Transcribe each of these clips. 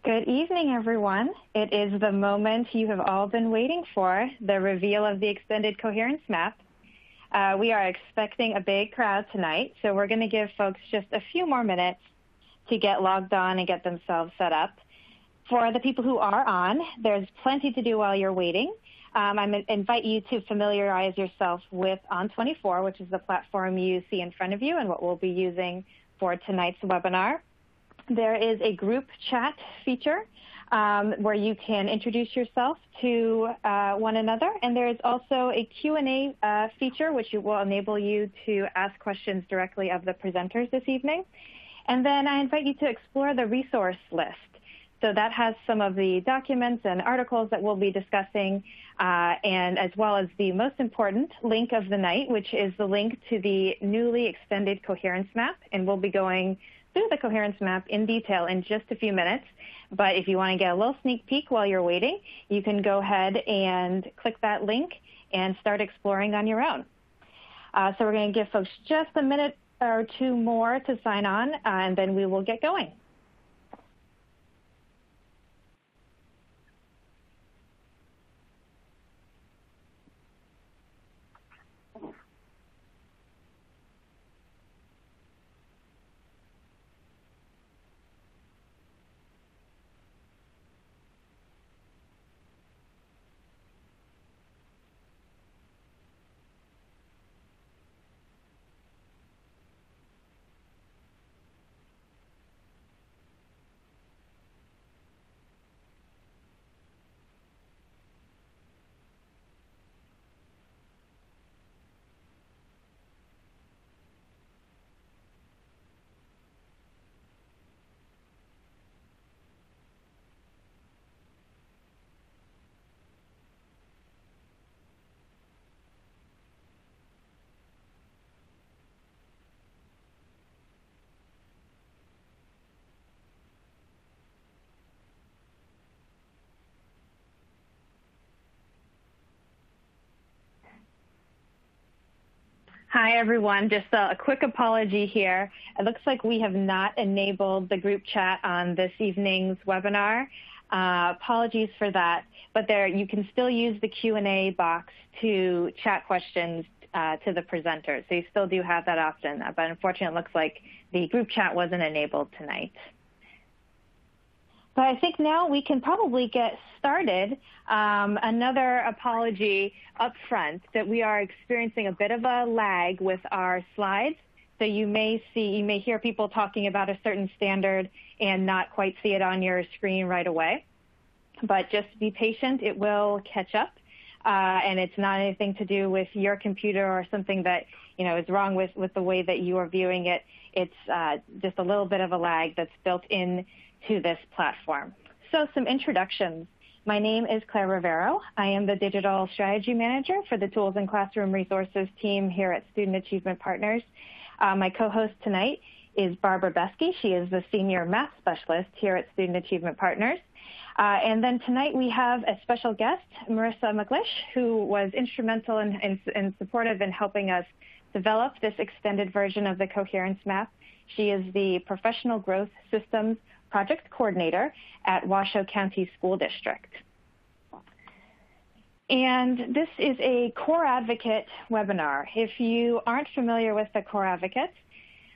Good evening, everyone. It is the moment you have all been waiting for, the reveal of the extended coherence map. We are expecting a big crowd tonight, so we're going to give folks just a few more minutes to get logged on and get themselves set up. For the people who are on, there's plenty to do while you're waiting. I invite you to familiarize yourself with On24, which is the platform you see in front of you and what we'll be using for tonight's webinar. There is a group chat feature where you can introduce yourself to one another, and there is also a Q&A feature which will enable you to ask questions directly of the presenters this evening. And then I invite you to explore the resource list. So that has some of the documents and articles that we'll be discussing, and as well as the most important link of the night, which is the link to the newly extended coherence map, and we'll be going through the coherence map in detail in just a few minutes. But if you want to get a little sneak peek while you're waiting, you can go ahead and click that link and start exploring on your own. So we're going to give folks just a minute or two more to sign on, and then we will get going. Hi, everyone. Just a quick apology here. It looks like we have not enabled the group chat on this evening's webinar. Apologies for that, but you can still use the Q&A box to chat questions to the presenters. So you still do have that option, but unfortunately it looks like the group chat wasn't enabled tonight. But I think now we can probably get started. Another apology up front that we are experiencing a bit of a lag with our slides. So you may hear people talking about a certain standard and not quite see it on your screen right away. But just be patient, it will catch up. And it's not anything to do with your computer or something that is wrong with the way that you are viewing it. It's just a little bit of a lag that's built in to this platform. So some introductions. My name is Claire Rivero. I am the Digital Strategy Manager for the Tools and Classroom Resources team here at Student Achievement Partners. My co-host tonight is Barbara Besky. She is the Senior Math Specialist here at Student Achievement Partners. And then tonight we have a special guest, Marissa McClish, who was instrumental and supportive in helping us develop this extended version of the coherence map. She is the Professional Growth Systems Project Coordinator at Washoe County School District. And this is a Core Advocate webinar. If you aren't familiar with the Core Advocates,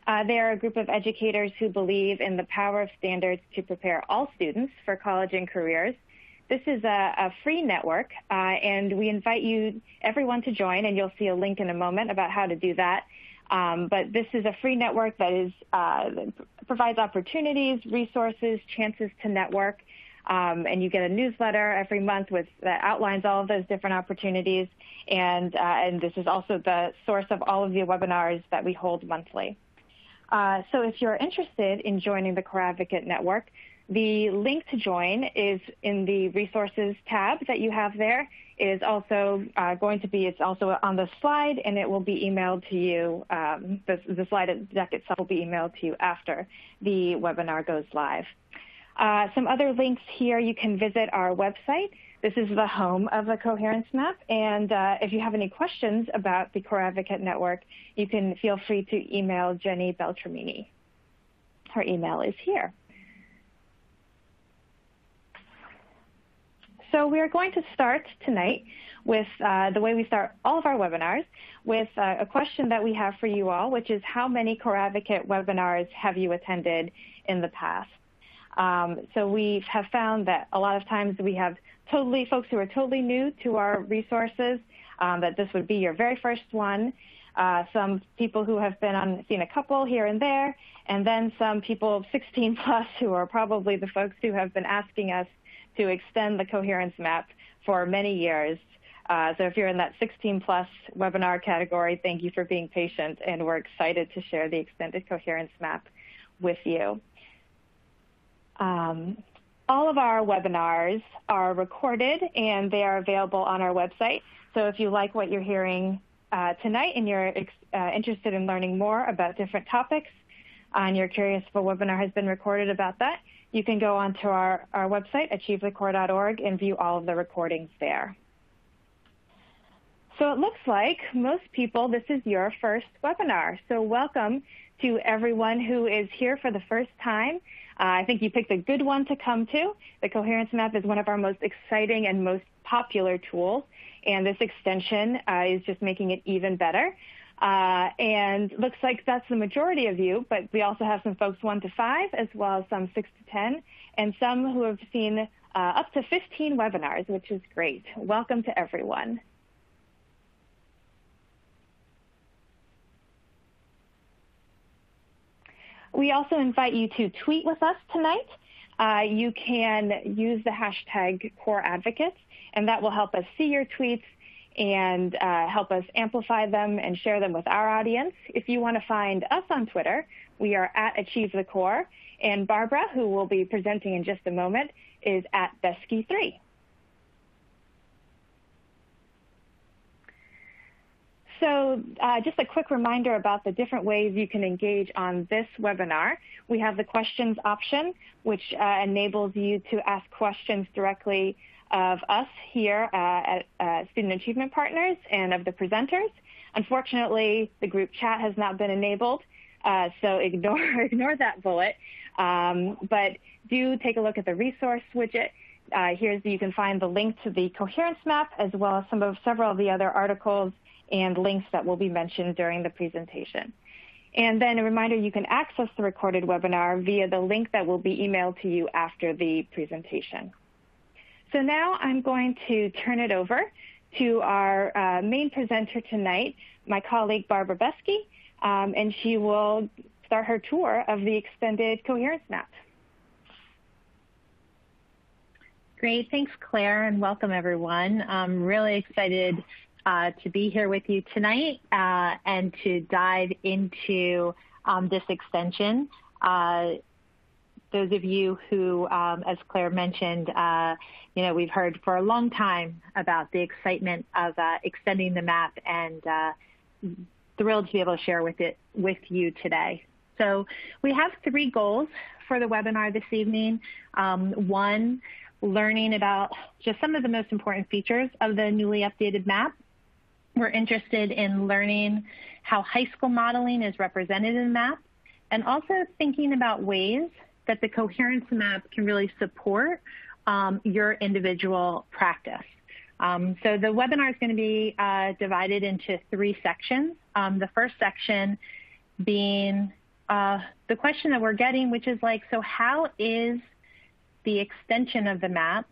they are a group of educators who believe in the power of standards to prepare all students for college and careers. This is a free network, and we invite everyone to join, and you'll see a link in a moment about how to do that. But this is a free network that provides opportunities, resources, chances to network, and you get a newsletter every month that outlines all of those different opportunities. And this is also the source of all of the webinars that we hold monthly. So if you're interested in joining the Core Advocate Network, the link to join is in the Resources tab that you have there. It is also it's also on the slide, and it will be emailed to you. The slide deck itself will be emailed to you after the webinar goes live. Some other links here, you can visit our website. This is the home of the Coherence Map, and if you have any questions about the Core Advocate Network, you can feel free to email Jenny Beltramini. Her email is here. So we are going to start tonight with the way we start all of our webinars with a question that we have for you all, which is how many Core Advocate webinars have you attended in the past? So we have found that a lot of times we have folks who are totally new to our resources, that this would be your very first one. Some people who have seen a couple here and there, and then some people 16 plus who are probably the folks who have been asking us to extend the Coherence map for many years. So if you're in that 16 plus webinar category, thank you for being patient, and we're excited to share the extended Coherence map with you. All of our webinars are recorded and they are available on our website. So if you like what you're hearing tonight and you're interested in learning more about different topics and you're curious if a webinar has been recorded about that, you can go onto our website, achievethecore.org, and view all of the recordings there. So it looks like most people, this is your first webinar. So welcome to everyone who is here for the first time. I think you picked a good one to come to. The Coherence map is one of our most exciting and most popular tools, and this extension is just making it even better. And looks like that's the majority of you, but we also have some folks 1 to 5, as well as some 6 to 10, and some who have seen up to 15 webinars, which is great. Welcome to everyone. We also invite you to tweet with us tonight. You can use the hashtag Core Advocates, and that will help us see your tweets and help us amplify them and share them with our audience. If you want to find us on Twitter, we are at AchieveTheCore, and Barbara, who will be presenting in just a moment, is at Besky3. So just a quick reminder about the different ways you can engage on this webinar. We have the questions option, which enables you to ask questions directly of us here at Student Achievement Partners and of the presenters. Unfortunately, the group chat has not been enabled, so ignore that bullet. But do take a look at the resource widget. You can find the link to the Coherence map, as well as several of the other articles and links that will be mentioned during the presentation. And then a reminder, you can access the recorded webinar via the link that will be emailed to you after the presentation. So now I'm going to turn it over to our main presenter tonight, my colleague Barbara Besky, and she will start her tour of the extended Coherence map. Great, thanks Claire, and welcome everyone. I'm really excited to be here with you tonight and to dive into this extension. Those of you who, as Claire mentioned, we've heard for a long time about the excitement of extending the map, and thrilled to be able to share with you today. So we have 3 goals for the webinar this evening. One, learning about just some of the most important features of the newly updated map. We're interested in learning how high school modeling is represented in the map, and also thinking about ways that the Coherence map can really support your individual practice. So the webinar is going to be divided into 3 sections. The first section being the question that we're getting, which is like, so how is the extension of the map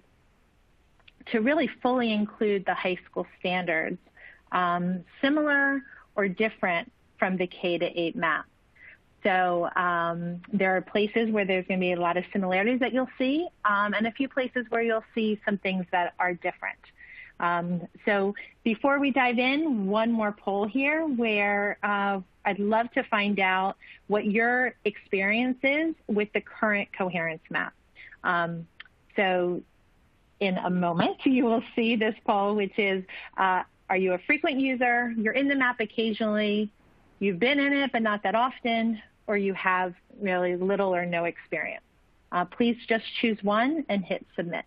to really fully include the high school standards similar or different from the K-8 map? So there are places where there's going to be a lot of similarities that you'll see, and a few places where you'll see some things that are different. So before we dive in, one more poll here where I'd love to find out what your experience is with the current Coherence map. So in a moment, you will see this poll, which is, are you a frequent user? You're in the map occasionally. You've been in it, but not that often, or you have really little or no experience. Please just choose one and hit submit.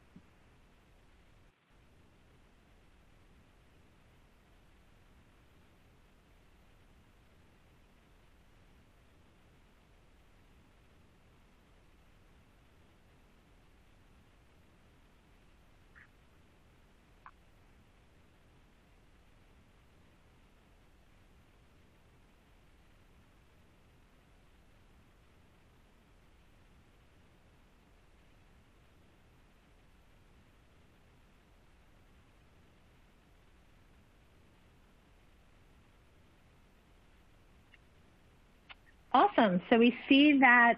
Awesome. So we see that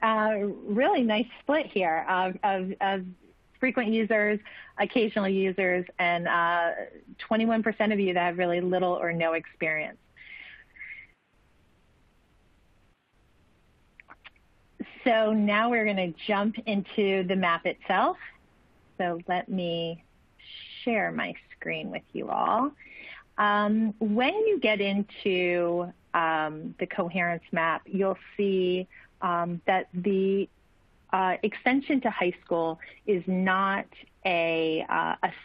really nice split here of frequent users, occasional users, and 21% of you that have really little or no experience. So now we're going to jump into the map itself. So let me share my screen with you all. When you get into the Coherence map, you'll see that the extension to high school is not a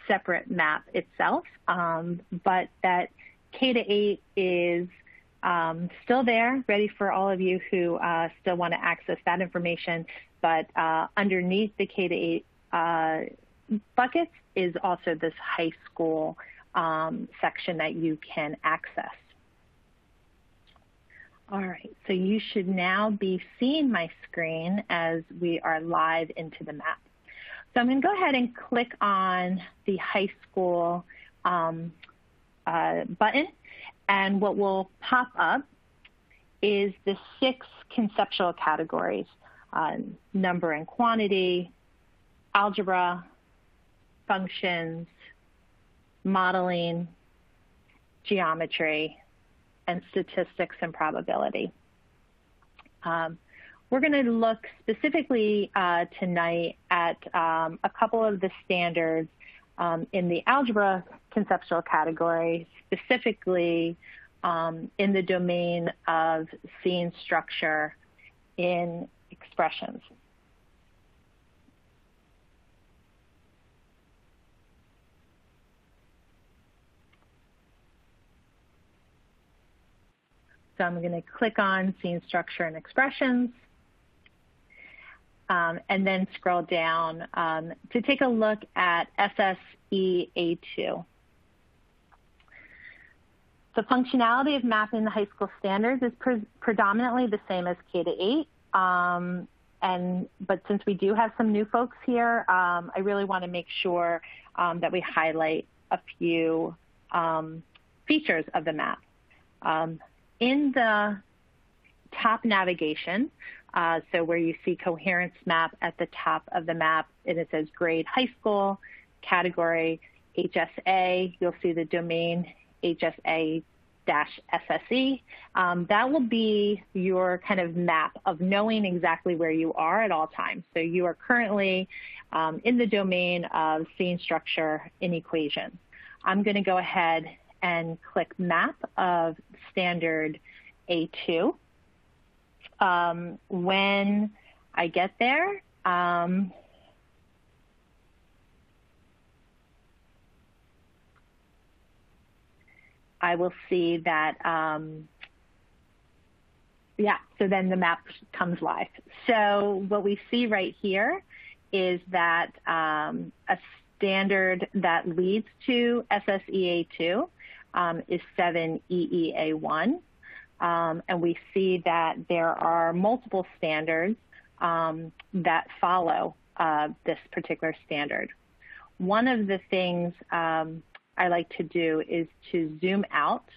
separate map itself, but that K-8 is still there, ready for all of you who still want to access that information, but underneath the K-8 buckets is also this high school section that you can access. All right, so you should now be seeing my screen as we are live into the map. So I'm going to go ahead and click on the high school button, and what will pop up is the 6 conceptual categories: number and quantity, algebra, functions, modeling, geometry, and statistics and probability. We're going to look specifically tonight at a couple of the standards in the algebra conceptual category, specifically in the domain of seeing structure in expressions. So I'm going to click on Seeing Structure and Expressions, and then scroll down to take a look at SSEA2. The functionality of mapping the high school standards is predominantly the same as K-8, but since we do have some new folks here, I really want to make sure that we highlight a few features of the map. In the top navigation, so where you see Coherence map at the top of the map, and it says grade high school, category HSA, you'll see the domain HSA-SSE. That will be your kind of map of knowing exactly where you are at all times. So you are currently in the domain of seeing structure in equations. I'm going to go ahead and click Map of Standard A2. When I get there, I will see that, so then the map comes live. So what we see right here is that a standard that leads to SSEA2 is 7EEA1. And we see that there are multiple standards that follow this particular standard. One of the things I like to do is to zoom out.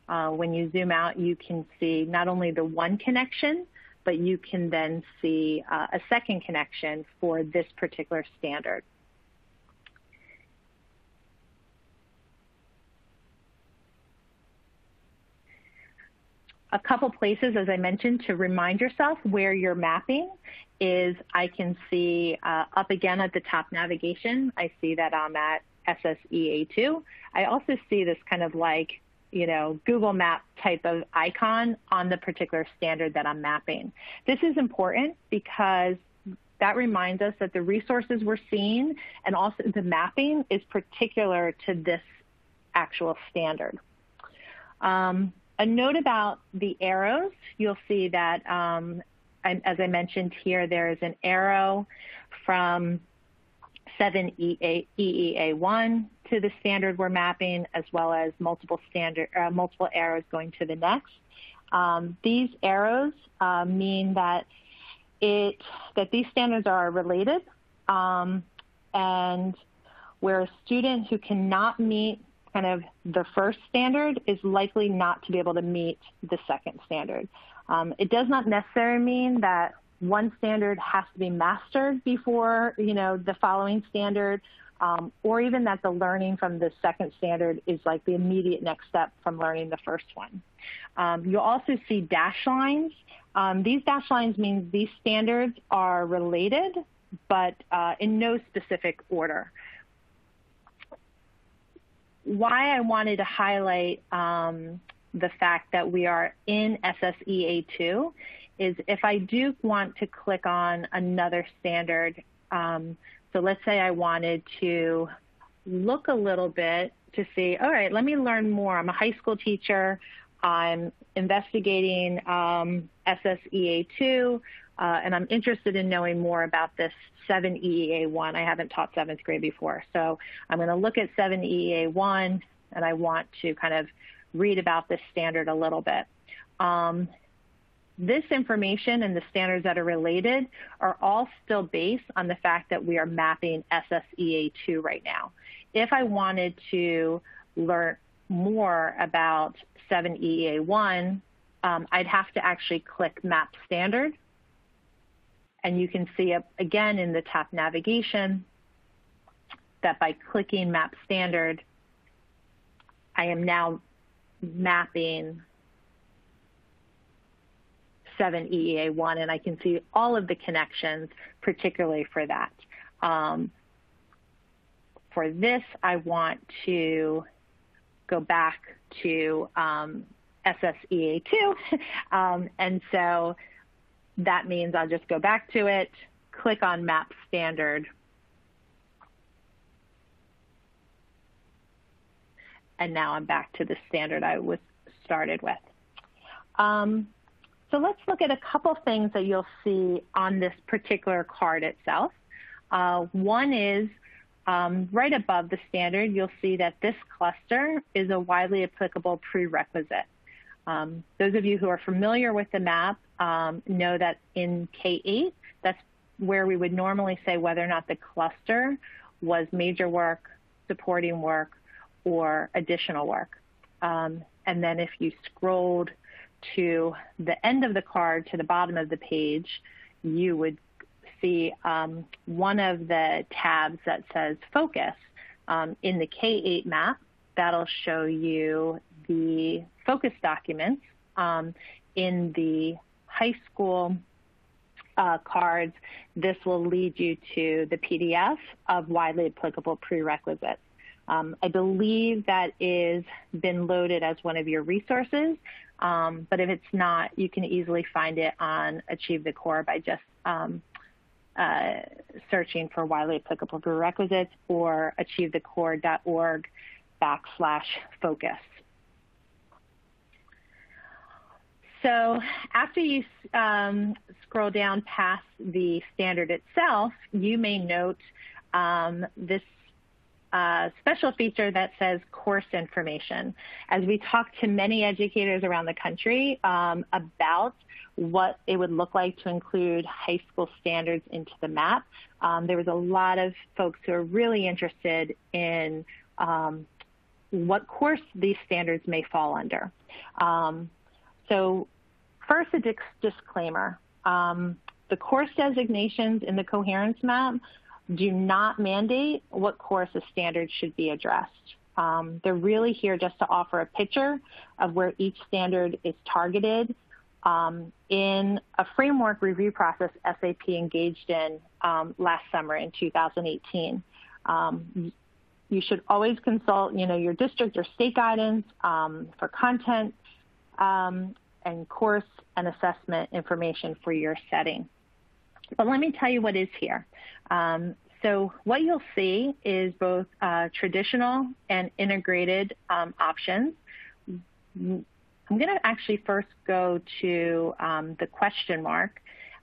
When you zoom out, you can see not only the one connection, but you can then see a second connection for this particular standard. A couple places, as I mentioned, to remind yourself where you're mapping is I can see up again at the top navigation, I see that I'm at SSEA2. I also see this kind of like, Google Map type of icon on the particular standard that I'm mapping. This is important because that reminds us that the resources we're seeing and also the mapping is particular to this actual standard. A note about the arrows, you'll see that, as I mentioned here, there is an arrow from 7EEA1 to the standard we're mapping, as well as multiple arrows going to the next. These arrows mean that these standards are related, and where a student who cannot meet kind of the first standard is likely not to be able to meet the second standard. It does not necessarily mean that one standard has to be mastered before, the following standard, or even that the learning from the second standard is like the immediate next step from learning the first one. You'll also see dash lines. These dash lines mean these standards are related, but in no specific order. Why I wanted to highlight the fact that we are in SSEA2 is if I do want to click on another standard, so let's say I wanted to look a little bit to see, all right, let me learn more. I'm a high school teacher. I'm investigating SSEA2, and I'm interested in knowing more about this 7EEA1. I haven't taught 7th grade before. So I'm going to look at 7EEA1, and I want to kind of read about this standard a little bit. This information and the standards that are related are all still based on the fact that we are mapping SSEA2 right now. If I wanted to learn more about 7EEA1, I'd have to actually click Map Standard. And you can see again in the top navigation that by clicking Map Standard, I am now mapping 7EEA1, and I can see all of the connections, particularly for that. For this, I want to go back to SSEA2, and so that means I'll just go back to it, click on Map Standard, and now I'm back to the standard I was started with. So let's look at a couple things that you'll see on this particular card itself. One is right above the standard, you'll see that this cluster is a widely applicable prerequisite. Those of you who are familiar with the map know that in K-8, that's where we would normally say whether or not the cluster was major work, supporting work, or additional work. And then if you scrolled to the end of the card, to the bottom of the page, you would see one of the tabs that says Focus. In the K-8 map, that'll show you the focus documents. In the high school cards, this will lead you to the PDF of widely applicable prerequisites. I believe that is been loaded as one of your resources, but if it's not, you can easily find it on Achieve the Core by just searching for widely applicable prerequisites or achievethecore.org/focus. So after you scroll down past the standard itself, you may note this special feature that says course information. As we talk to many educators around the country about what it would look like to include high school standards into the map, there was a lot of folks who are really interested in what course these standards may fall under. So first, a disclaimer. The course designations in the Coherence map do not mandate what course a standard should be addressed. They're really here just to offer a picture of where each standard is targeted in a framework review process SAP engaged in last summer in 2018. You should always consult, your district or state guidance for content and course and assessment information for your setting. But let me tell you what is here. So what you'll see is both traditional and integrated options. I'm going to actually first go to the question mark.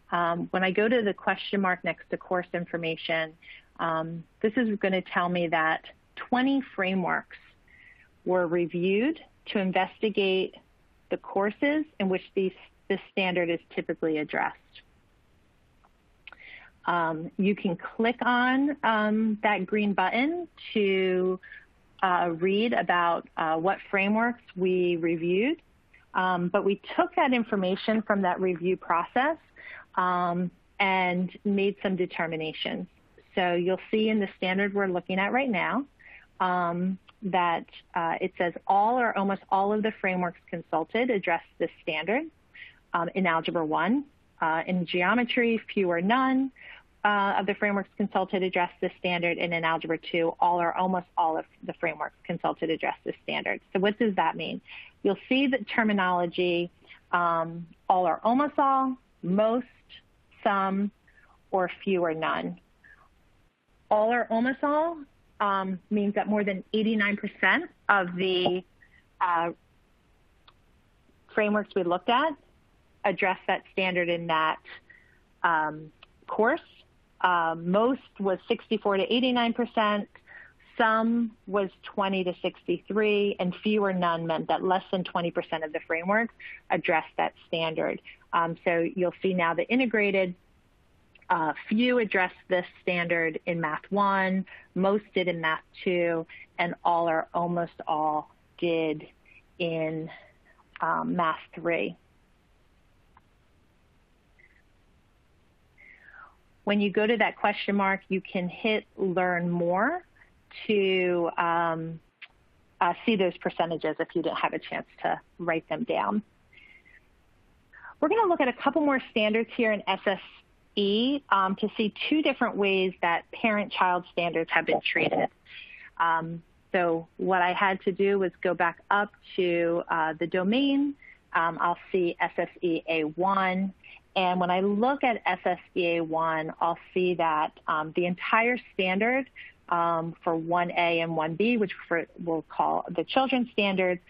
When I go to the question mark next to course information, this is going to tell me that 20 frameworks were reviewed to investigate the courses in which this standard is typically addressed. You can click on that green button to read about what frameworks we reviewed. But we took that information from that review process and made some determinations. So you'll see in the standard we're looking at right now that it says all or almost all of the frameworks consulted address this standard in Algebra 1. In geometry, few or none of the frameworks consulted address this standard, and in Algebra 2, all or almost all of the frameworks consulted address this standard. So what does that mean? You'll see the terminology all or almost all, most, some, or few or none. All or almost all means that more than 89% of the frameworks we looked at address that standard in that course. Most was 64 to 89%, some was 20 to 63, and few or none meant that less than 20% of the frameworks addressed that standard. So you'll see now the integrated few addressed this standard in Math 1, most did in Math 2, and all or almost all did in Math 3. When you go to that question mark, you can hit Learn More to see those percentages if you didn't have a chance to write them down. We're going to look at a couple more standards here in SSE to see two different ways that parent-child standards have been treated. So what I had to do was go back up to the domain. I'll see SSE A1. And when I look at SSE A1, I'll see that the entire standard for 1A and 1B, which we'll call the children's standards,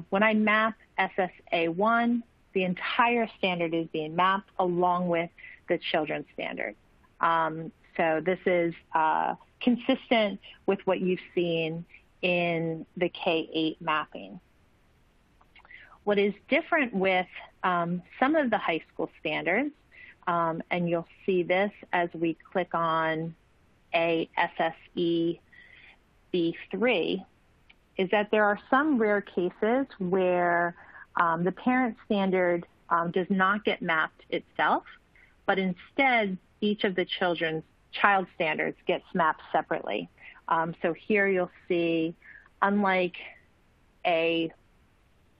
when I map SSA1, the entire standard is being mapped along with the children's standard. So this is consistent with what you've seen in the K-8 mapping. What is different with some of the high school standards, and you'll see this as we click on a SSE B3, is that there are some rare cases where the parent standard does not get mapped itself, but instead each of the child standards gets mapped separately. So here you'll see, unlike a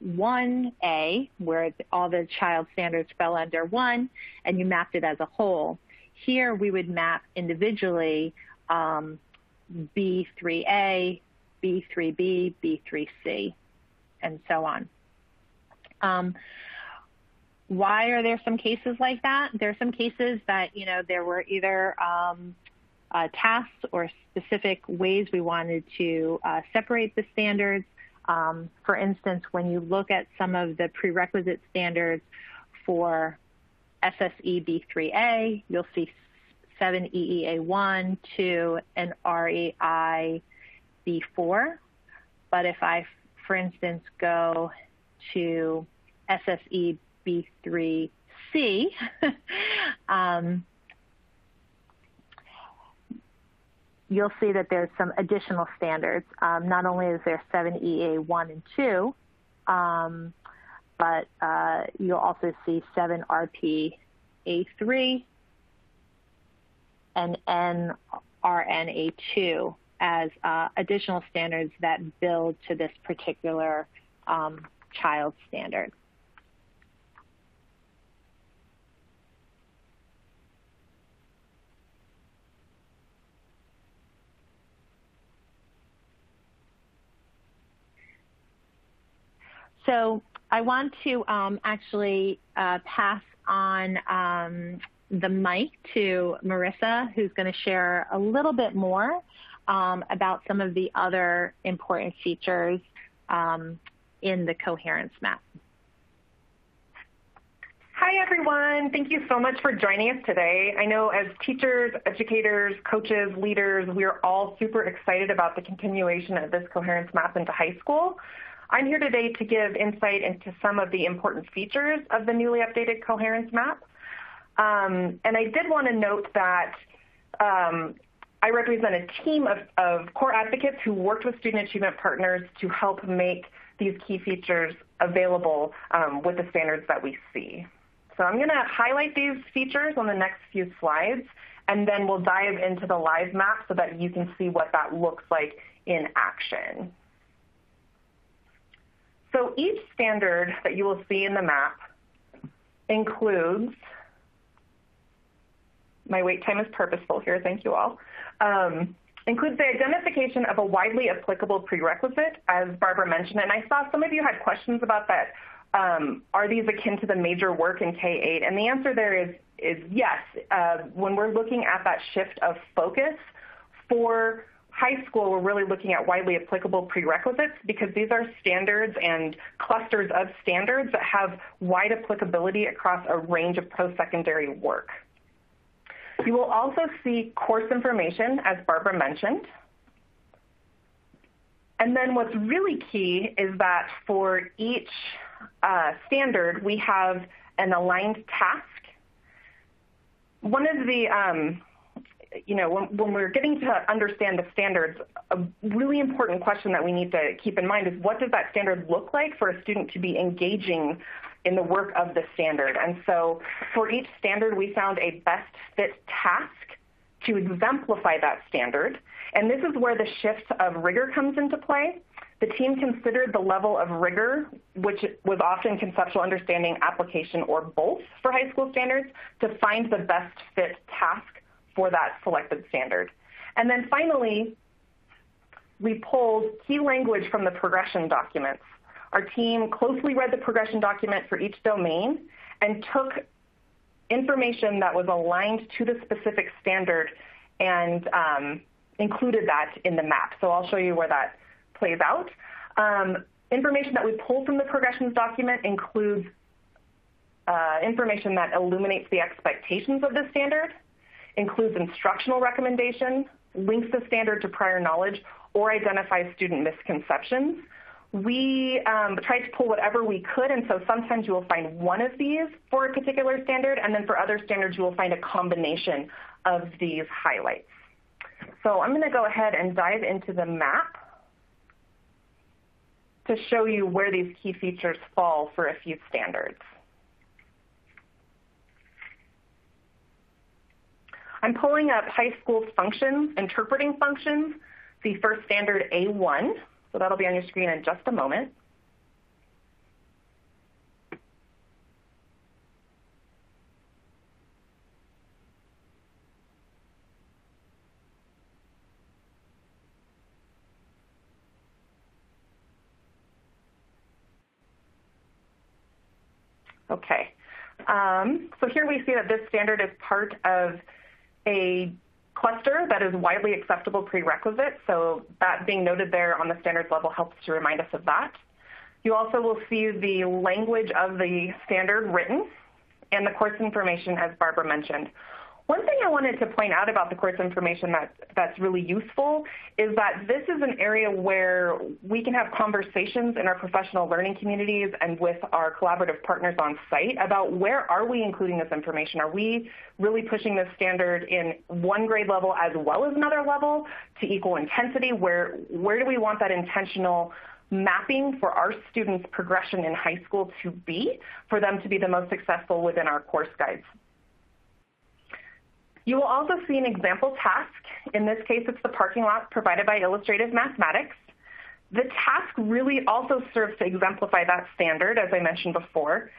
1A, where all the child standards fell under 1, and you mapped it as a whole. Here we would map individually B3A, B3B, B3C, and so on. Why are there some cases like that? There are some cases that, there were either tasks or specific ways we wanted to separate the standards. For instance, when you look at some of the prerequisite standards for SSE B3A, you'll see 7EEA1, 2, and REI B4. But if I, for instance, go to SSE B3C, you'll see that there's some additional standards. Not only is there 7EA1 and 2, but you'll also see 7RPA3 and NRNA2 as additional standards that build to this particular child standard. So I want to actually pass on the mic to Marissa, who's going to share a little bit more about some of the other important features in the Coherence map. Hi, everyone. Thank you so much for joining us today. I know as teachers, educators, coaches, leaders, we're all super excited about the continuation of this Coherence map into high school. I'm here today to give insight into some of the important features of the newly updated Coherence map. And I did want to note that I represent a team of core advocates who worked with student achievement partners to help make these key features available with the standards that we see. So I'm going to highlight these features on the next few slides, and then we'll dive into the live map so that you can see what that looks like in action. So each standard that you will see in the map includes, my wait time is purposeful here, thank you all, includes the identification of a widely applicable prerequisite, as Barbara mentioned, and I saw some of you had questions about that. Are these akin to the major work in K-8? And the answer there is yes. When we're looking at that shift of focus for high school, we're really looking at widely applicable prerequisites because these are standards and clusters of standards that have wide applicability across a range of post-secondary work. You will also see course information, as Barbara mentioned. And then what's really key is that for each standard, we have an aligned task. One of the when we're getting to understand the standards, a really important question that we need to keep in mind is what does that standard look like for a student to be engaging in the work of the standard? And so for each standard, we found a best fit task to exemplify that standard. And this is where the shift of rigor comes into play. The team considered the level of rigor, which was often conceptual understanding, application, or both for high school standards, to find the best fit task for that selected standard. And then finally, we pulled key language from the progression documents. Our team closely read the progression document for each domain and took information that was aligned to the specific standard and included that in the map. So I'll show you where that plays out. Information that we pulled from the progressions document includes information that illuminates the expectations of the standard, includes instructional recommendations, links the standard to prior knowledge, or identifies student misconceptions. We tried to pull whatever we could, and so sometimes you will find one of these for a particular standard, and then for other standards you will find a combination of these highlights. So I'm going to go ahead and dive into the map to show you where these key features fall for a few standards. I'm pulling up high school functions, interpreting functions, the first standard A1. So that'll be on your screen in just a moment. Okay. So here we see that this standard is part of a cluster that is widely acceptable prerequisite, so that being noted there on the standards level helps to remind us of that. You also will see the language of the standard written and the course information, as Barbara mentioned. One thing I wanted to point out about the course information that's really useful is that this is an area where we can have conversations in our professional learning communities and with our collaborative partners on site about where are we including this information. Are we really pushing this standard in one grade level as well as another level to equal intensity? Where do we want that intentional mapping for our students' progression in high school to be for them to be the most successful within our course guides? You will also see an example task. In this case, it's the parking lot provided by Illustrative Mathematics. The task really also serves to exemplify that standard, as I mentioned before.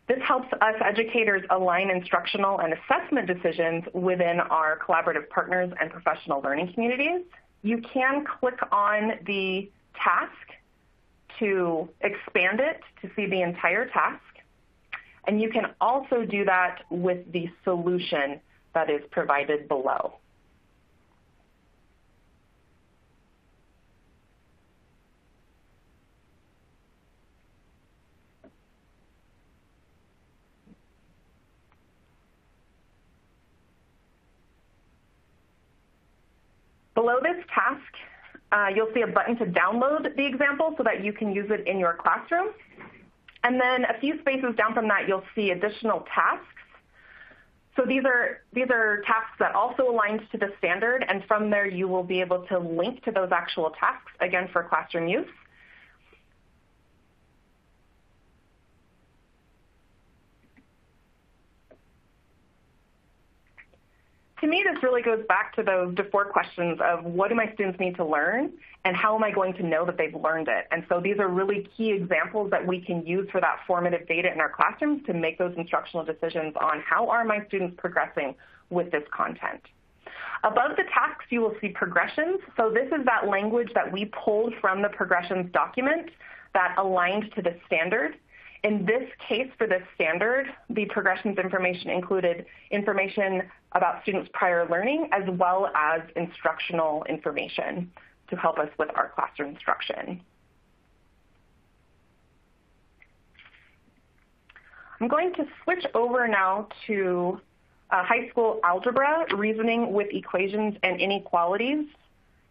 This helps us educators align instructional and assessment decisions within our collaborative partners and professional learning communities. You can click on the task to expand it to see the entire task. And you can also do that with the solution that is provided below. Below this task, you'll see a button to download the example so that you can use it in your classroom. And then a few spaces down from that, you'll see additional tasks. So these are tasks that also aligned to the standard, and from there you will be able to link to those actual tasks, again, for classroom use. to me, this really goes back to those four questions of what do my students need to learn and how am I going to know that they've learned it? And so these are really key examples that we can use for that formative data in our classrooms to make those instructional decisions on how are my students progressing with this content. Above the tasks, you will see progressions. So this is that language that we pulled from the progressions document that aligned to the standard. In this case, for this standard, the progressions information included information about students' prior learning as well as instructional information to help us with our classroom instruction. I'm going to switch over now to high school algebra, reasoning with equations and inequalities,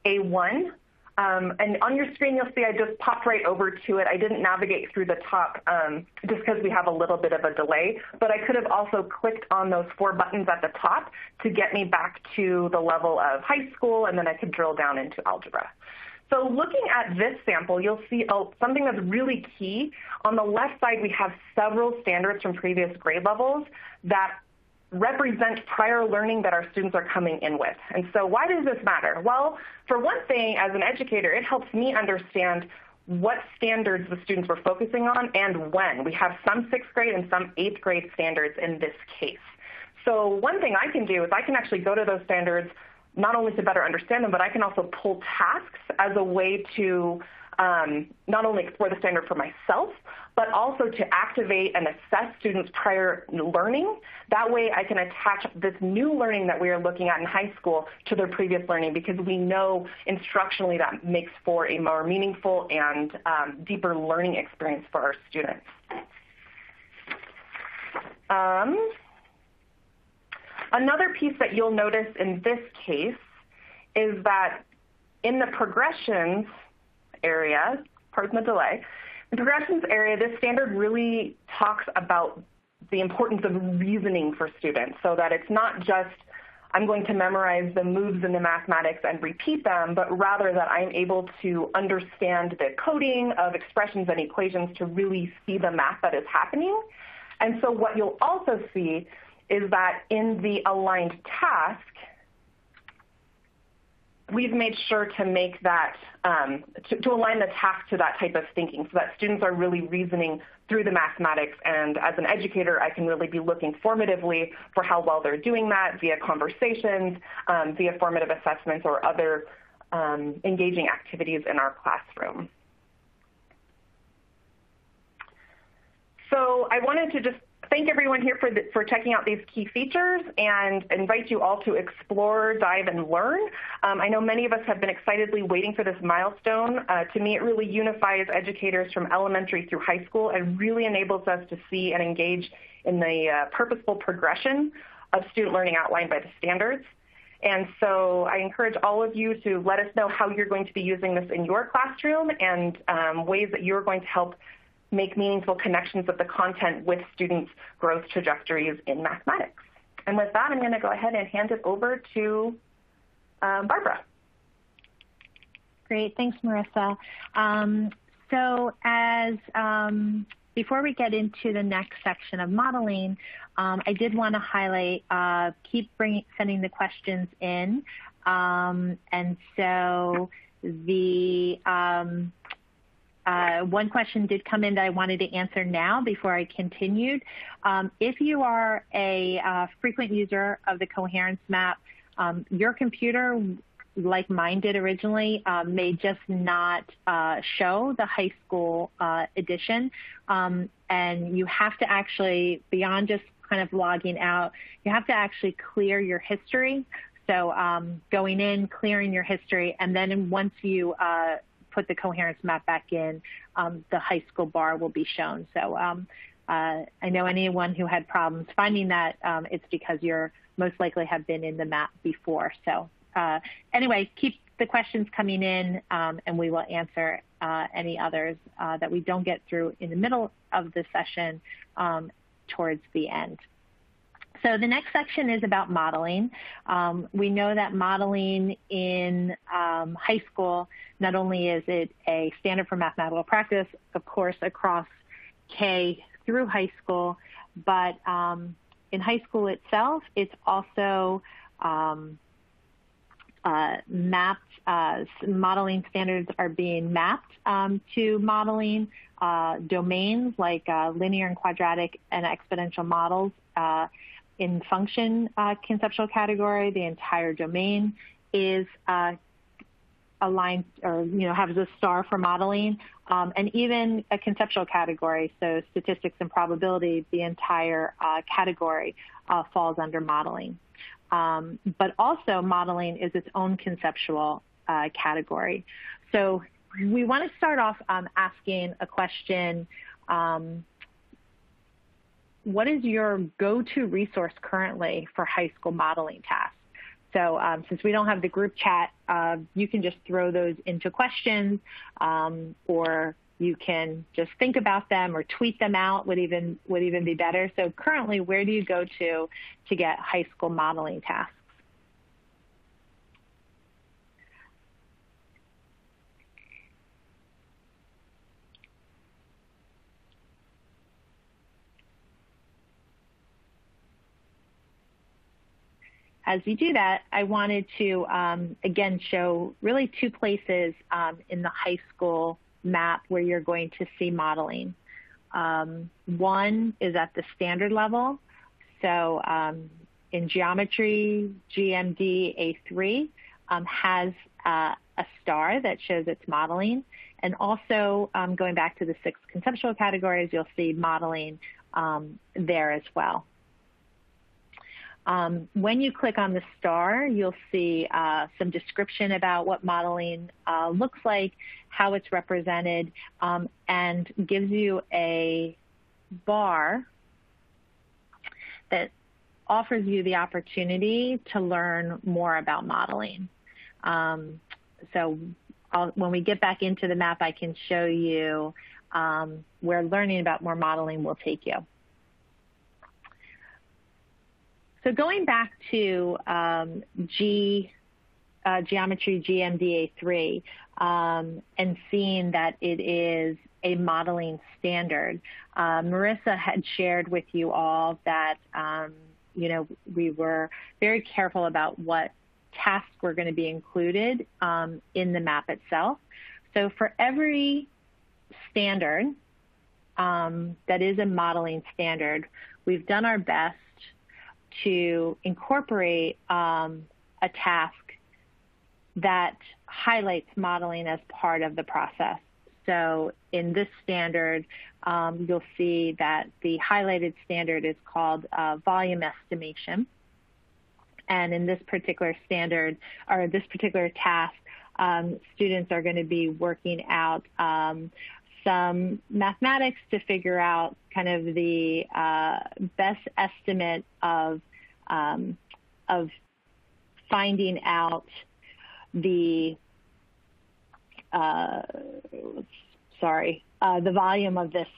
A1. And on your screen, you'll see I just popped right over to it. I didn't navigate through the top just because we have a little bit of a delay, but I could have also clicked on those four buttons at the top to get me back to the level of high school, and then I could drill down into algebra. So looking at this sample, you'll see something that's really key. On the left side, we have several standards from previous grade levels that represent prior learning that our students are coming in with. And so why does this matter? Well, for one thing, as an educator, it helps me understand what standards the students were focusing on and when. We have some 6th grade and some 8th grade standards in this case. So one thing I can do is I can actually go to those standards not only to better understand them, but I can also pull tasks as a way to not only explore the standard for myself, but also to activate and assess students' prior learning. That way I can attach this new learning that we are looking at in high school to their previous learning, because we know instructionally that makes for a more meaningful and deeper learning experience for our students. Another piece that you'll notice in this case is that in the progressions area, pardon the delay, the progressions area, this standard really talks about the importance of reasoning for students, so that it's not just I'm going to memorize the moves in the mathematics and repeat them, but rather that I'm able to understand the coding of expressions and equations to really see the math that is happening. And so what you'll also see is that in the aligned task, we've made sure to make that, to align the task to that type of thinking, so that students are really reasoning through the mathematics. And as an educator, I can really be looking formatively for how well they're doing that via conversations, via formative assessments, or other engaging activities in our classroom. So I wanted to just thank everyone here for checking out these key features and invite you all to explore, dive, and learn. I know many of us have been excitedly waiting for this milestone. To me, it really unifies educators from elementary through high school and really enables us to see and engage in the purposeful progression of student learning outlined by the standards. And so I encourage all of you to let us know how you're going to be using this in your classroom and ways that you're going to help make meaningful connections of the content with students' growth trajectories in mathematics. And with that, I'm going to go ahead and hand it over to Barbara. Great, thanks, Marissa. Before we get into the next section of modeling, I did want to highlight, keep sending the questions in. And so the one question did come in that I wanted to answer now before I continued. If you are a frequent user of the Coherence map, your computer, like mine did originally, may just not show the high school edition. And you have to actually, beyond just kind of logging out, you have to actually clear your history. So going in, clearing your history, and then once you put the Coherence map back in, the high school bar will be shown. So I know anyone who had problems finding that, it's because you're most likely have been in the map before. So anyway, keep the questions coming in, and we will answer any others that we don't get through in the middle of the session towards the end. So the next section is about modeling. We know that modeling in high school, not only is it a standard for mathematical practice, of course, across K through high school, but in high school itself, it's also modeling standards are being mapped to modeling domains like linear and quadratic and exponential models. In function conceptual category, the entire domain is aligned, or has a star for modeling, and even a conceptual category, so statistics and probability, the entire category falls under modeling. But also modeling is its own conceptual category. So we want to start off asking a question. What is your go-to resource currently for high school modeling tasks? So since we don't have the group chat, you can just throw those into questions, or you can just think about them or tweet them out would even be better. So currently, where do you go to get high school modeling tasks? As you do that, I wanted to, again, show really two places in the high school map where you're going to see modeling. One is at the standard level. So in geometry, GMD A3 has a star that shows its modeling. And also, going back to the 6 conceptual categories, you'll see modeling there as well. When you click on the star, you'll see some description about what modeling looks like, how it's represented, and gives you a bar that offers you the opportunity to learn more about modeling. So when we get back into the map, I can show you where learning about more modeling will take you. So going back to geometry GMD A3 and seeing that it is a modeling standard, Marissa had shared with you all that we were very careful about what tasks were going to be included in the map itself. So for every standard that is a modeling standard, we've done our best to incorporate a task that highlights modeling as part of the process. So in this standard, you'll see that the highlighted standard is called volume estimation. And in this particular standard, or this particular task, students are going to be working out some mathematics to figure out kind of the best estimate of finding out the the volume of this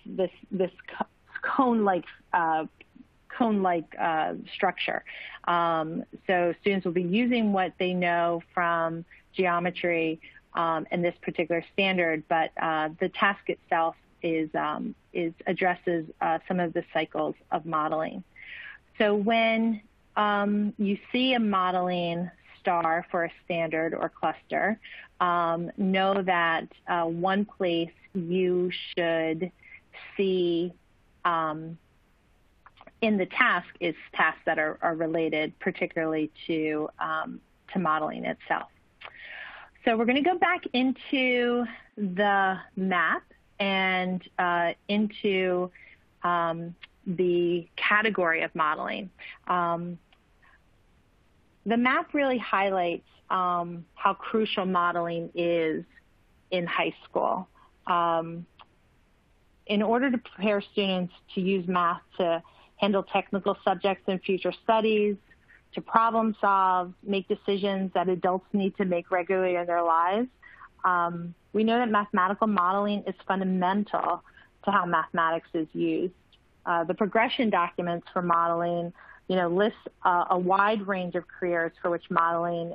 cone-like structure. So students will be using what they know from geometry in this particular standard, but the task itself addresses some of the cycles of modeling. So when you see a modeling star for a standard or cluster, know that one place you should see in the task is tasks that are related particularly to modeling itself. So we're going to go back into the map and into the category of modeling. The map really highlights how crucial modeling is in high school. In order to prepare students to use math to handle technical subjects in future studies, to problem solve, make decisions that adults need to make regularly in their lives, we know that mathematical modeling is fundamental to how mathematics is used. The progression documents for modeling, lists a wide range of careers for which modeling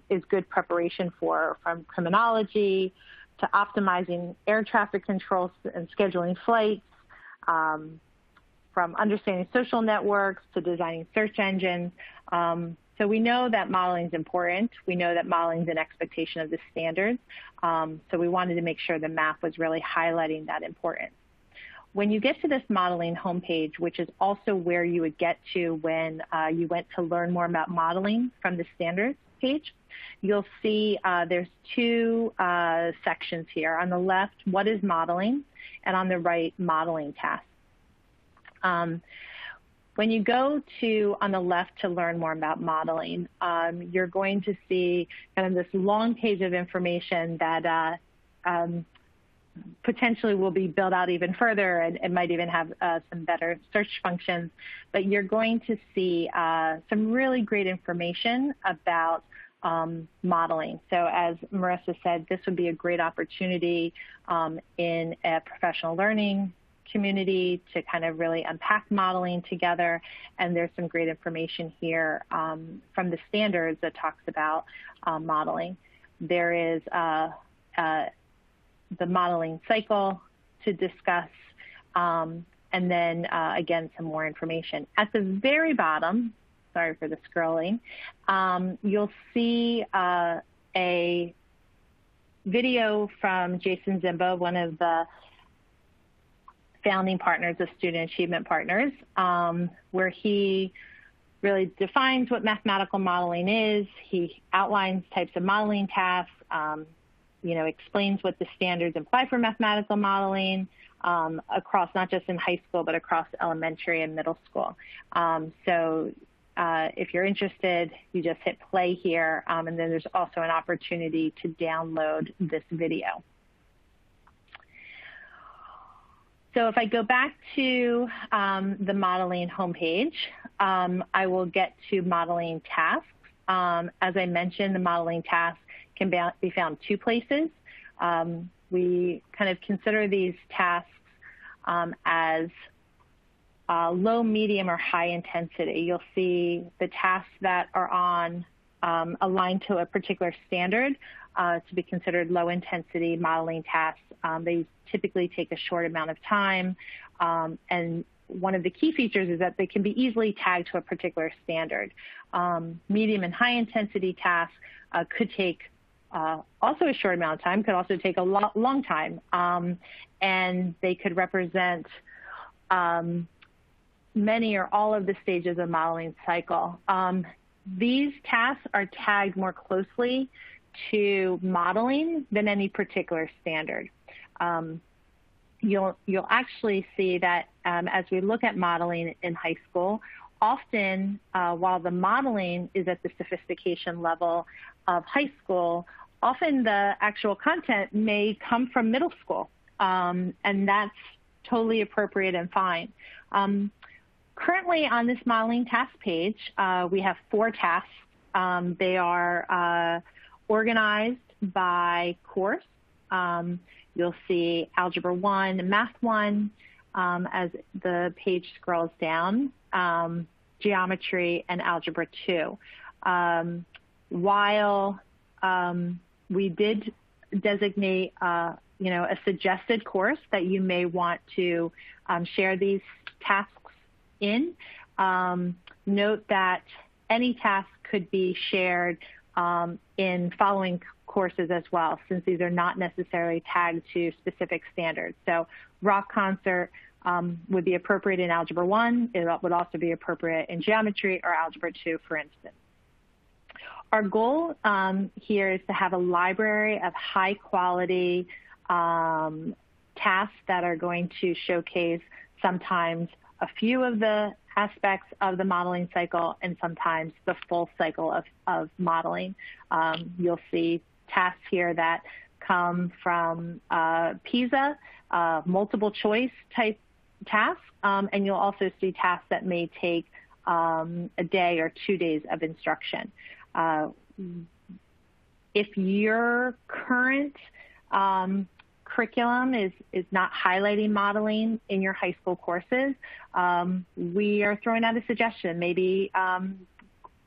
is good preparation for, from criminology to optimizing air traffic control and scheduling flights, from understanding social networks to designing search engines. So we know that modeling is important. We know that modeling is an expectation of the standards. So we wanted to make sure the map was really highlighting that importance. When you get to this modeling homepage, which is also where you would get to when you went to learn more about modeling from the standards page, you'll see there's two sections here. On the left, what is modeling? And on the right, modeling tasks. When you go to, on the left, to learn more about modeling, you're going to see kind of this long page of information that potentially will be built out even further and might even have some better search functions. But you're going to see some really great information about modeling. So as Marissa said, this would be a great opportunity in a professional learning community to kind of really unpack modeling together. And there's some great information here from the standards that talks about modeling. There is the modeling cycle to discuss, and then again, some more information. At the very bottom, sorry for the scrolling, you'll see a video from Jason Zimba, one of the founding partners of Student Achievement Partners, where he really defines what mathematical modeling is. He outlines types of modeling tasks, explains what the standards imply for mathematical modeling across not just in high school, but across elementary and middle school. So if you're interested, you just hit play here, and then there's also an opportunity to download this video. So if I go back to the modeling homepage, I will get to modeling tasks. As I mentioned, the modeling tasks can be found two places. We kind of consider these tasks as low, medium, or high intensity. You'll see the tasks that are on aligned to a particular standard to be considered low intensity modeling tasks. They typically take a short amount of time, and one of the key features is that they can be easily tagged to a particular standard. Medium and high intensity tasks could take also a short amount of time, could also take a long time, and they could represent many or all of the stages of modeling cycle. These tasks are tagged more closely to modeling than any particular standard. You'll actually see that as we look at modeling in high school, often while the modeling is at the sophistication level of high school, often the actual content may come from middle school, and that's totally appropriate and fine. Currently on this modeling task page, we have 4 tasks. They are organized by course. You'll see Algebra 1, Math 1, as the page scrolls down, Geometry, and Algebra 2. While we did designate a suggested course that you may want to share these tasks in, note that any task could be shared in following courses as well, since these are not necessarily tagged to specific standards. So rock concert would be appropriate in Algebra 1. It would also be appropriate in Geometry or Algebra 2, for instance. Our goal here is to have a library of high quality tasks that are going to showcase sometimes a few of the aspects of the modeling cycle and sometimes the full cycle of modeling. You'll see tasks here that come from PISA, multiple choice type tasks, and you'll also see tasks that may take a day or 2 days of instruction. If your current curriculum is not highlighting modeling in your high school courses, we are throwing out a suggestion. Maybe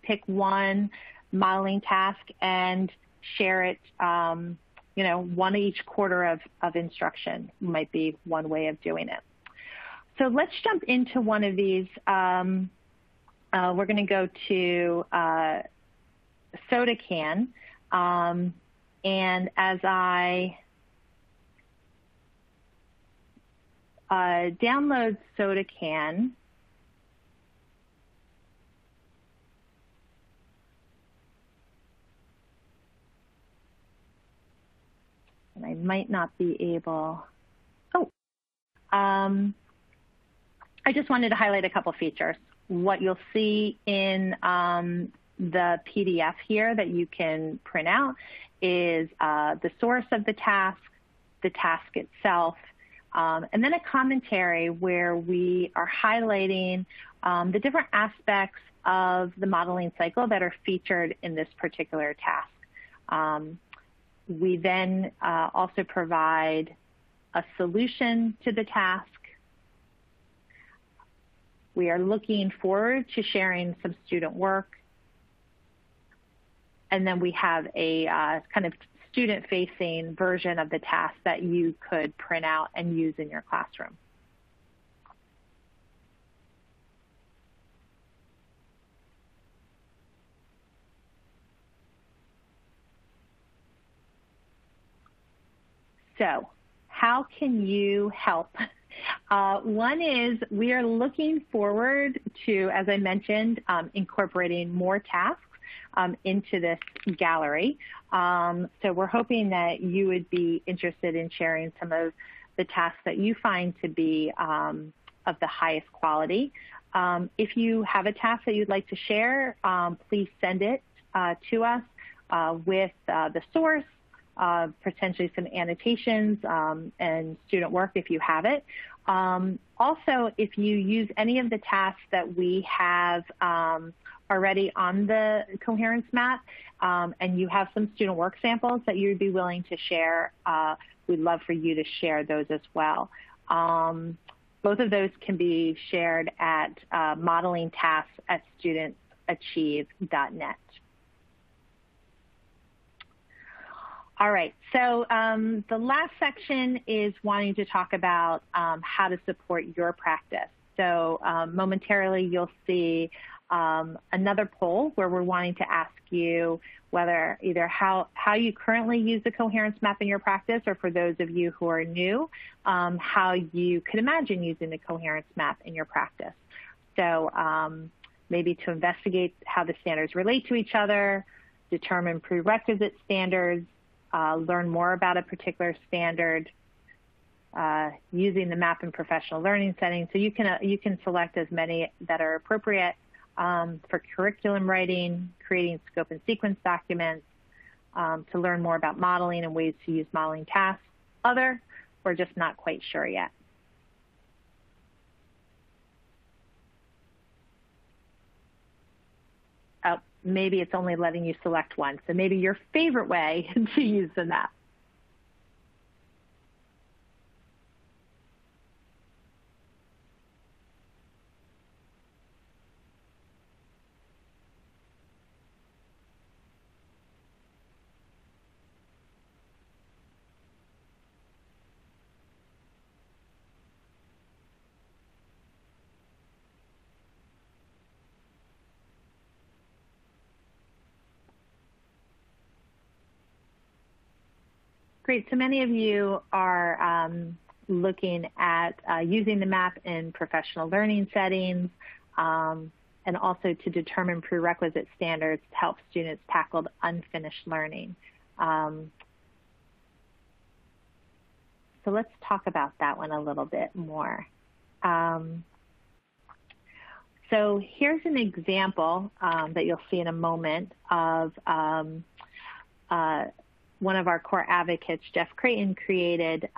pick one modeling task and share it, one each quarter of instruction might be one way of doing it. So let's jump into one of these we're going to go to soda can. And as I download soda can, and I might not be able, I just wanted to highlight a couple features. What you'll see in the PDF here that you can print out is the source of the task itself, and then a commentary where we are highlighting the different aspects of the modeling cycle that are featured in this particular task. We then also provide a solution to the task. We are looking forward to sharing some student work. And then we have a kind of student-facing version of the task that you could print out and use in your classroom. So how can you help? One is we are looking forward to, as I mentioned, incorporating more tasks into this gallery. So we're hoping that you would be interested in sharing some of the tasks that you find to be of the highest quality. If you have a task that you'd like to share, please send it to us with the source, potentially some annotations and student work if you have it. Also, if you use any of the tasks that we have already on the Coherence map and you have some student work samples that you'd be willing to share, we'd love for you to share those as well. Both of those can be shared at modelingtasks@studentsachieve.net. All right, so the last section is wanting to talk about how to support your practice. So momentarily you'll see another poll where we're wanting to ask you whether either how you currently use the Coherence map in your practice, or for those of you who are new, how you could imagine using the Coherence map in your practice. So maybe to investigate how the standards relate to each other, determine prerequisite standards, learn more about a particular standard, using the map in professional learning settings. So you can select as many that are appropriate for curriculum writing, creating scope and sequence documents, to learn more about modeling and ways to use modeling tasks. Other, we're just not quite sure yet. Oh, maybe it's only letting you select one. So maybe your favorite way to use the map. Great, so many of you are looking at using the map in professional learning settings and also to determine prerequisite standards to help students tackle unfinished learning. So let's talk about that one a little bit more. So here's an example that you'll see in a moment of one of our core advocates, Jeff Creighton, created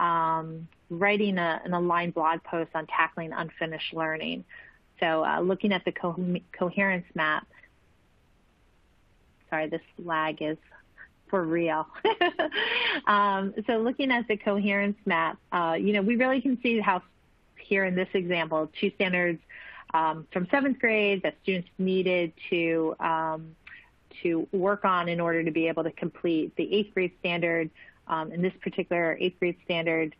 writing an aligned blog post on tackling unfinished learning. So looking at the Coherence map, sorry, this lag is for real. So looking at the Coherence map, we really can see how here in this example, 2 standards from 7th grade that students needed to work on in order to be able to complete the 8th grade standard. In this particular 8th grade standard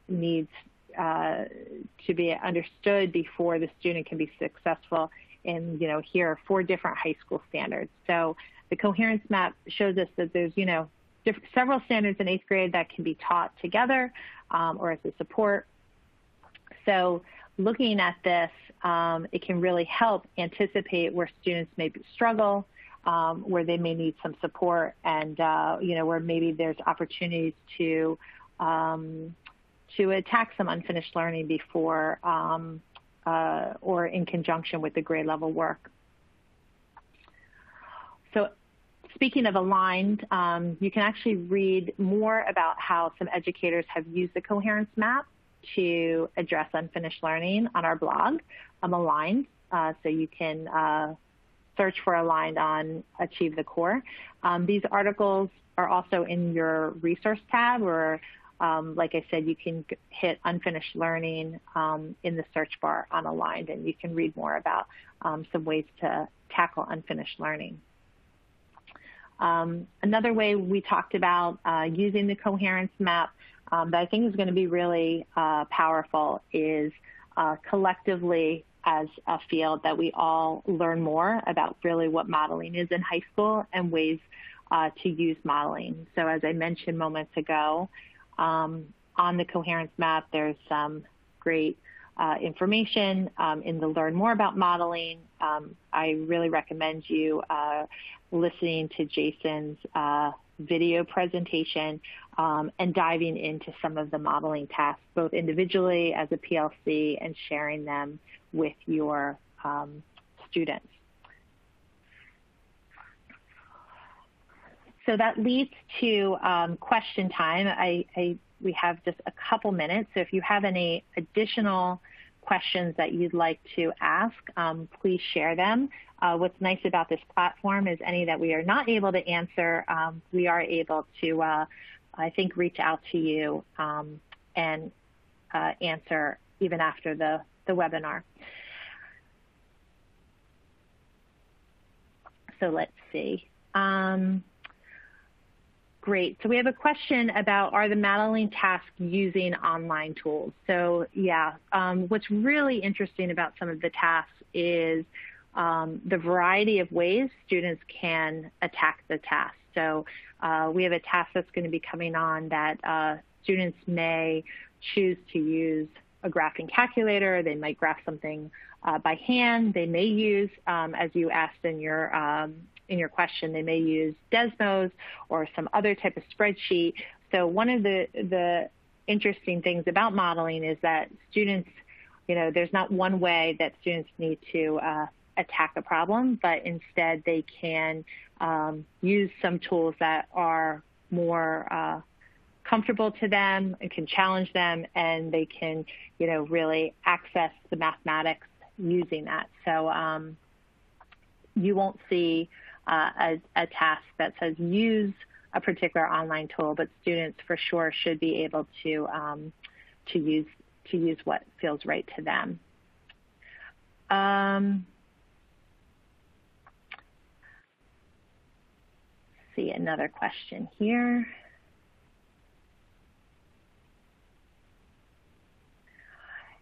needs to be understood before the student can be successful and here are 4 different high school standards. So the coherence map shows us that there's, several standards in 8th grade that can be taught together or as a support. So looking at this, it can really help anticipate where students may struggle, where they may need some support, and where maybe there's opportunities to attack some unfinished learning before or in conjunction with the grade level work. So speaking of aligned, you can actually read more about how some educators have used the coherence map to address unfinished learning on our blog, Aligned. So you can search for Aligned on Achieve the Core. These articles are also in your resource tab, or like I said, you can hit unfinished learning in the search bar on Aligned, and you can read more about some ways to tackle unfinished learning. Another way we talked about using the coherence map that I think is going to be really powerful is collectively as a field that we all learn more about really what modeling is in high school and ways to use modeling. So as I mentioned moments ago, on the coherence map, there's some great information in the Learn More About Modeling. I really recommend you listening to Jason's video presentation and diving into some of the modeling tasks, both individually as a PLC and sharing them with your students. So that leads to question time. We have just a couple minutes, so if you have any additional questions that you'd like to ask, please share them. What's nice about this platform is any that we are not able to answer, we are able to, I think, reach out to you and answer even after the webinar. So let's see. Great. So we have a question about, are the modeling tasks using online tools? So yeah, what's really interesting about some of the tasks is the variety of ways students can attack the task. So we have a task that's going to be coming on that students may choose to use a graphing calculator. They might graph something by hand. They may use, as you asked in your question, they may use Desmos or some other type of spreadsheet. So one of the interesting things about modeling is that students, there's not one way that students need to attack a problem, but instead they can use some tools that are more comfortable to them and can challenge them, and they can, really access the mathematics using that. So you won't see a task that says use a particular online tool, but students for sure should be able to use what feels right to them. See another question here.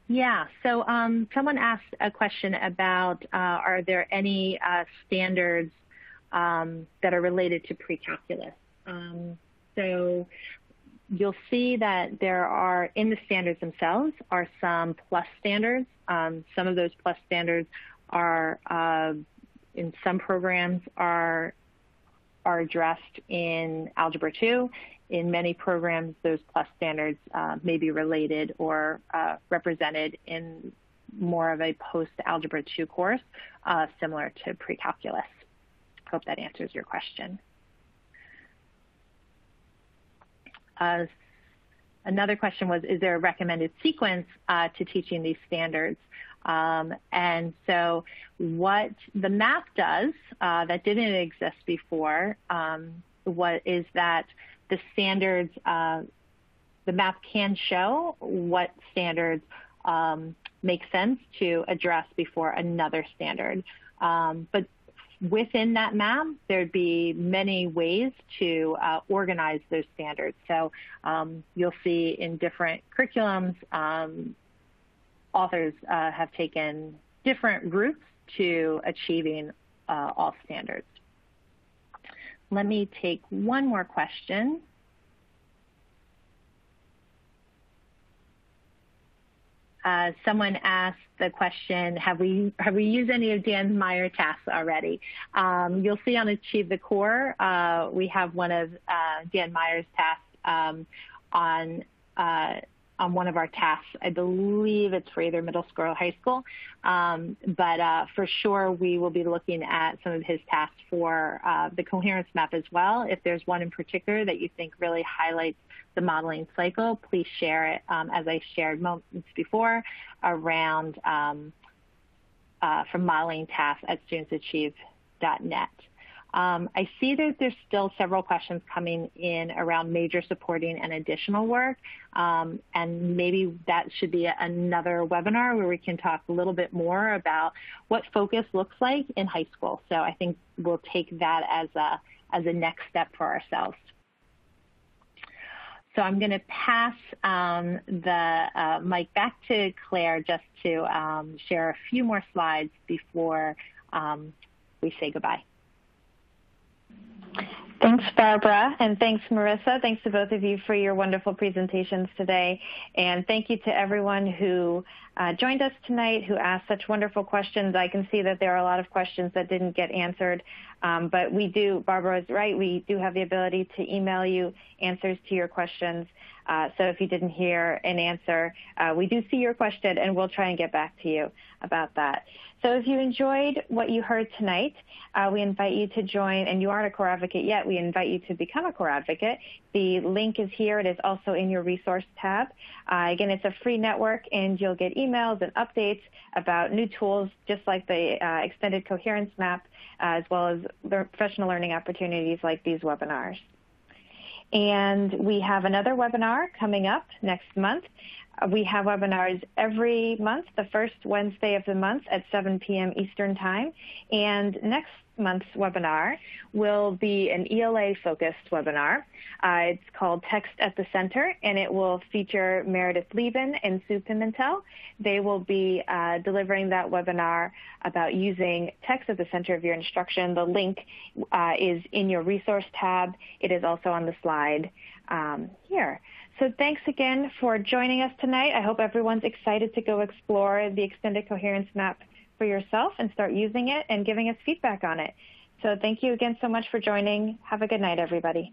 Yeah, so someone asked a question about are there any standards that are related to pre-calculus. So you'll see that there are, in the standards themselves, are some plus standards. Some of those plus standards are, in some programs, are addressed in Algebra 2. In many programs, those plus standards may be related or represented in more of a post-Algebra 2 course, similar to pre-calculus. Hope that answers your question. Another question was, is there a recommended sequence to teaching these standards? And so what the map does that didn't exist before is that the standards, the map can show what standards make sense to address before another standard. But within that map, there'd be many ways to organize those standards. So you'll see in different curriculums, authors have taken different routes to achieving all standards. Let me take one more question. Someone asked the question, have we used any of Dan Meyer tasks already? You'll see on Achieve the Core, we have one of Dan Meyer's tasks on one of our tasks. I believe it's for either middle school or high school, but for sure we will be looking at some of his tasks for the coherence map as well. If there's one in particular that you think really highlights the modeling cycle, please share it, as I shared moments before, around from modeling tasks at studentsachieve.net. I see that there's still several questions coming in around major supporting and additional work, and maybe that should be another webinar where we can talk a little bit more about what focus looks like in high school. So I think we'll take that as a next step for ourselves. So I'm going to pass the mic back to Claire just to share a few more slides before we say goodbye. Thanks, Barbara, and thanks, Marissa. Thanks to both of you for your wonderful presentations today. And thank you to everyone who joined us tonight, who asked such wonderful questions. I can see that there are a lot of questions that didn't get answered, but we do, Barbara is right, we do have the ability to email you answers to your questions. So if you didn't hear an answer, we do see your question, and we'll try and get back to you about that. So if you enjoyed what you heard tonight, we invite you to join, and you aren't a core advocate yet, we invite you to become a core advocate. The link is here. It is also in your resource tab. Again, it's a free network, and you'll get emails and updates about new tools, just like the extended coherence map, as well as professional learning opportunities like these webinars. And we have another webinar coming up next month. We have webinars every month, the first Wednesday of the month at 7 p.m. Eastern Time. And next month's webinar will be an ELA-focused webinar. It's called Text at the Center, and it will feature Meredith Lieben and Sue Pimentel. They will be delivering that webinar about using text at the center of your instruction. The link is in your resource tab. It is also on the slide here. So thanks again for joining us tonight. I hope everyone's excited to go explore the extended coherence map for yourself and start using it and giving us feedback on it. So thank you again so much for joining. Have a good night, everybody.